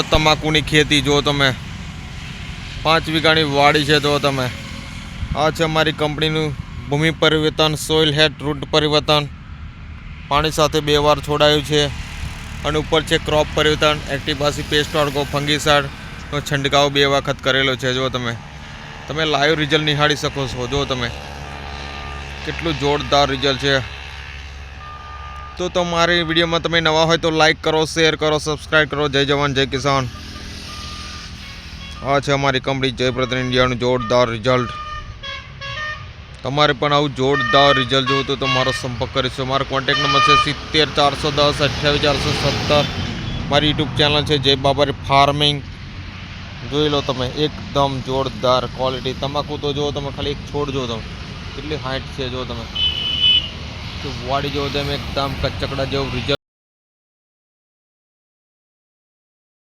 તમાકુની ખેતી જો તમે 5 વીઘાની વાડી છે. જો તમે આ છે અમારી કંપનીનું ભૂમિ પરિવર્તન, સોઇલ હેલ્થ, રૂટ પરિવર્તન, પાણી સાથે 2 વાર છોડાયું છે. અને ઉપર છે ક્રોપ પરિવર્તન, એક્ટિવાસી પેસ્ટ ઓર્ગો ફંગીસાઇડનો છંટકાવ 2 વખત કરેલો છે. જો તમે લાઈવ રિઝલ્ટ નિહાળી શકો છો. જો તમે કેટલું જોરદાર રિઝલ્ટ છે. તો તમારી વિડીયોમાં તમે નવા હોય તો લાઈક કરો, શેર કરો, સબસ્ક્રાઈબ કરો. જય જવાન જય કિસાન. આ છે અમારી કંપની જયપ્રદ ઇન્ડિયાનું જોરદાર રિઝલ્ટ. તમારે પણ આવું જોરદાર રિઝલ્ટ જોવું તો તમારો સંપર્ક કરીશું. મારો કોન્ટેક્ટ નંબર છે 70 410 28 417. મારી યુટ્યુબ ચેનલ છે જય બાબરી ફાર્મિંગ. જોઈ લો તમે એકદમ જોરદાર ક્વોલિટી તમાકુ. તો જો તમે ખાલી એક છોડ જો તમે કેટલી હાઈટ છે. જો તમે વાડી જો તમે એકદમ કચકડા જેવું રિઝલ્ટ.